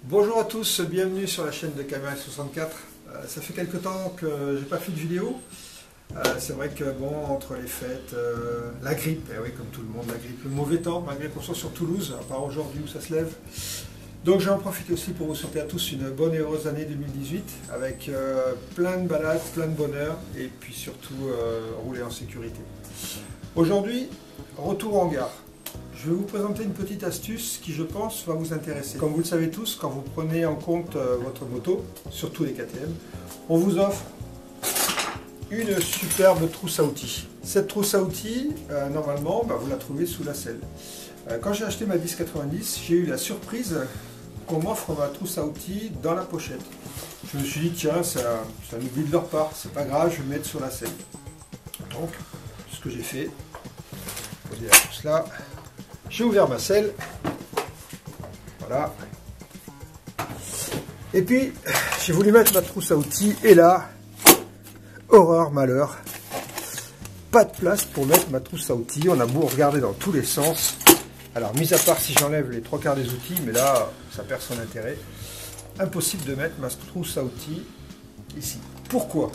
Bonjour à tous, bienvenue sur la chaîne de Camerax 64. Ça fait quelque temps que j'ai pas fait de vidéo. C'est vrai que bon, entre les fêtes, la grippe, oui comme tout le monde, la grippe, le mauvais temps, malgré qu'on soit sur Toulouse, à part aujourd'hui où ça se lève. Donc j'en profite aussi pour vous souhaiter à tous une bonne et heureuse année 2018, avec plein de balades, plein de bonheur, et puis surtout rouler en sécurité. Aujourd'hui, retour en gare. Je vais vous présenter une petite astuce qui, je pense, va vous intéresser. Comme vous le savez tous, quand vous prenez en compte votre moto, surtout les KTM, on vous offre une superbe trousse à outils. Cette trousse à outils, normalement, vous la trouvez sous la selle. Quand j'ai acheté ma 1090, j'ai eu la surprise qu'on m'offre ma trousse à outils dans la pochette. Je me suis dit, tiens, c'est un oubli de leur part, c'est pas grave, je vais mettre sur la selle. Donc, ce que j'ai fait, poser la trousse là. J'ai ouvert ma selle, voilà, et puis j'ai voulu mettre ma trousse à outils, et là, horreur, malheur, pas de place pour mettre ma trousse à outils. On a beau regarder dans tous les sens, alors mis à part si j'enlève les 3/4 des outils, mais là, ça perd son intérêt, impossible de mettre ma trousse à outils ici. Pourquoi?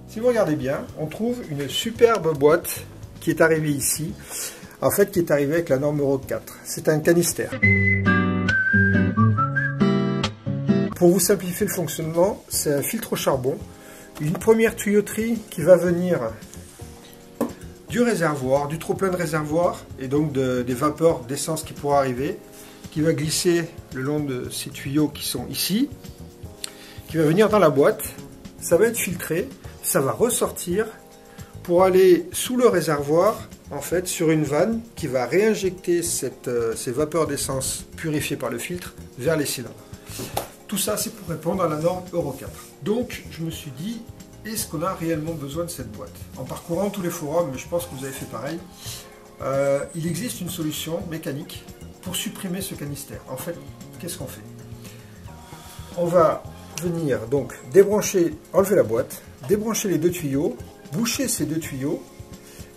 Si vous regardez bien, on trouve une superbe boîte qui est arrivée ici, en fait, qui est arrivé avec la norme Euro 4. C'est un canister. Pour vous simplifier le fonctionnement, c'est un filtre au charbon, une première tuyauterie qui va venir du réservoir, du trop-plein de réservoir, et donc des vapeurs d'essence qui pourraient arriver, qui va glisser le long de ces tuyaux qui sont ici, qui va venir dans la boîte. Ça va être filtré, ça va ressortir pour aller sous le réservoir, en fait, sur une vanne qui va réinjecter ces vapeurs d'essence purifiées par le filtre vers les cylindres. Tout ça, c'est pour répondre à la norme Euro 4. Donc, je me suis dit, est-ce qu'on a réellement besoin de cette boîte? En parcourant tous les forums, mais je pense que vous avez fait pareil, il existe une solution mécanique pour supprimer ce canister. En fait, qu'est-ce qu'on fait? On va venir donc débrancher, enlever la boîte, débrancher les deux tuyaux, boucher ces deux tuyaux,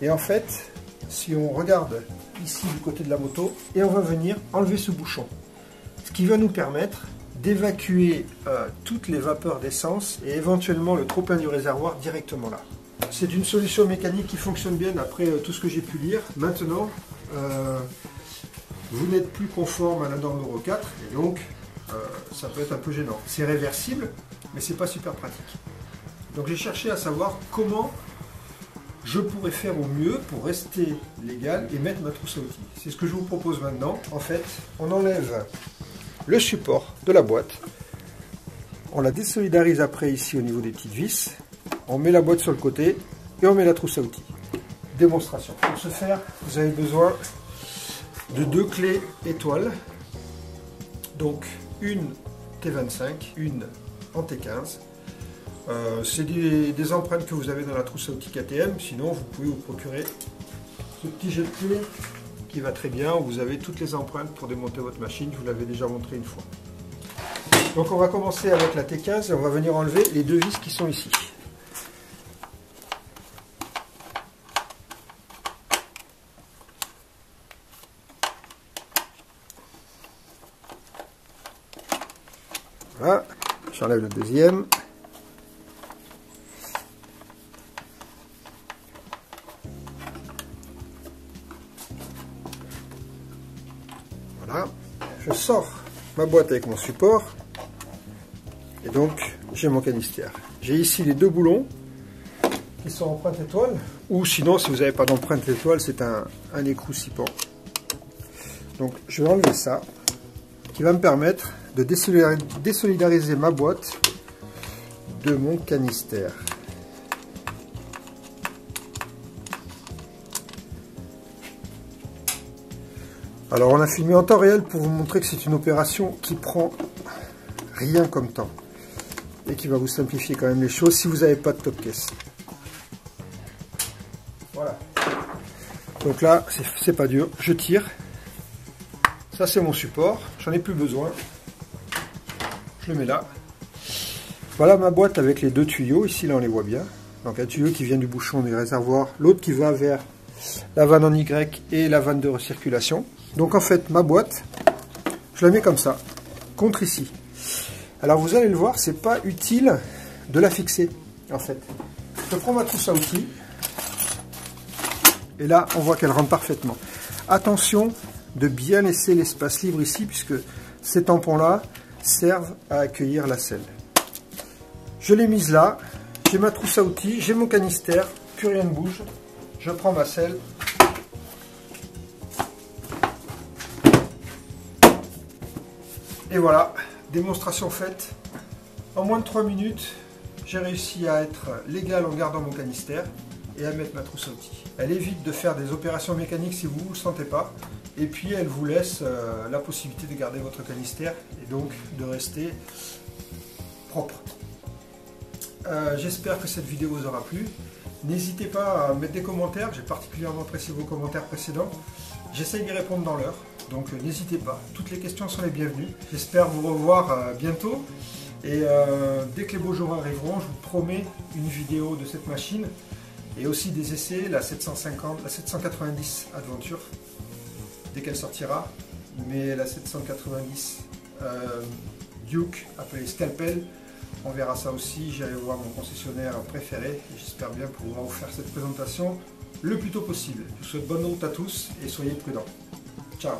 et en fait, si on regarde ici du côté de la moto, et on va venir enlever ce bouchon, ce qui va nous permettre d'évacuer toutes les vapeurs d'essence et éventuellement le trop-plein du réservoir directement là. C'est une solution mécanique qui fonctionne bien après tout ce que j'ai pu lire. Maintenant, vous n'êtes plus conforme à la norme Euro 4 et donc ça peut être un peu gênant. C'est réversible, mais c'est pas super pratique. Donc j'ai cherché à savoir comment je pourrais faire au mieux pour rester légal et mettre ma trousse à outils. C'est ce que je vous propose maintenant. En fait, on enlève le support de la boîte, on la désolidarise après ici au niveau des petites vis, on met la boîte sur le côté et on met la trousse à outils. Démonstration. Pour ce faire, vous avez besoin de deux clés étoiles, donc une T25, une en T15. C'est des empreintes que vous avez dans la trousse à outils KTM, sinon vous pouvez vous procurer ce petit jet de clé qui va très bien, où vous avez toutes les empreintes pour démonter votre machine, je vous l'avais déjà montré une fois. Donc on va commencer avec la T15 et on va venir enlever les deux vis qui sont ici. Voilà, j'enlève la deuxième. Voilà, je sors ma boîte avec mon support et donc j'ai mon canister. J'ai ici les deux boulons qui sont empreintes étoile, ou sinon si vous n'avez pas d'empreinte étoile, c'est un écrou sipant. Donc je vais enlever ça, qui va me permettre de désolidariser ma boîte de mon canister. Alors on a filmé en temps réel pour vous montrer que c'est une opération qui prend rien comme temps et qui va vous simplifier quand même les choses si vous n'avez pas de top caisse. Voilà. Donc là, c'est pas dur, je tire. Ça c'est mon support, j'en ai plus besoin. Je le mets là. Voilà ma boîte avec les deux tuyaux, ici là on les voit bien. Donc un tuyau qui vient du bouchon du réservoir, l'autre qui va vers la vanne en Y et la vanne de recirculation. Donc en fait ma boîte, je la mets comme ça. contre ici. Alors vous allez le voir, c'est pas utile de la fixer en fait. Je prends ma trousse à outils et là on voit qu'elle rentre parfaitement. Attention de bien laisser l'espace libre ici puisque ces tampons là servent à accueillir la selle. Je l'ai mise là, j'ai ma trousse à outils, j'ai mon canister, plus rien ne bouge. Je prends ma selle. Et voilà, démonstration faite. En moins de 3 minutes, j'ai réussi à être légal en gardant mon canister et à mettre ma trousse à outils. Elle évite de faire des opérations mécaniques si vous ne le sentez pas. Et puis elle vous laisse la possibilité de garder votre canister et donc de rester propre. J'espère que cette vidéo vous aura plu. N'hésitez pas à mettre des commentaires, j'ai particulièrement apprécié vos commentaires précédents. J'essaye d'y répondre dans l'heure, donc n'hésitez pas. Toutes les questions sont les bienvenues. J'espère vous revoir bientôt. Et dès que les beaux jours arriveront, je vous promets une vidéo de cette machine et aussi des essais, la 750, la 790 Adventure, dès qu'elle sortira. Mais la 790 Duke, appelée Scalpel, on verra ça aussi. J'irai voir mon concessionnaire préféré et j'espère bien pouvoir vous faire cette présentation le plus tôt possible. Je vous souhaite bonne route à tous et soyez prudents.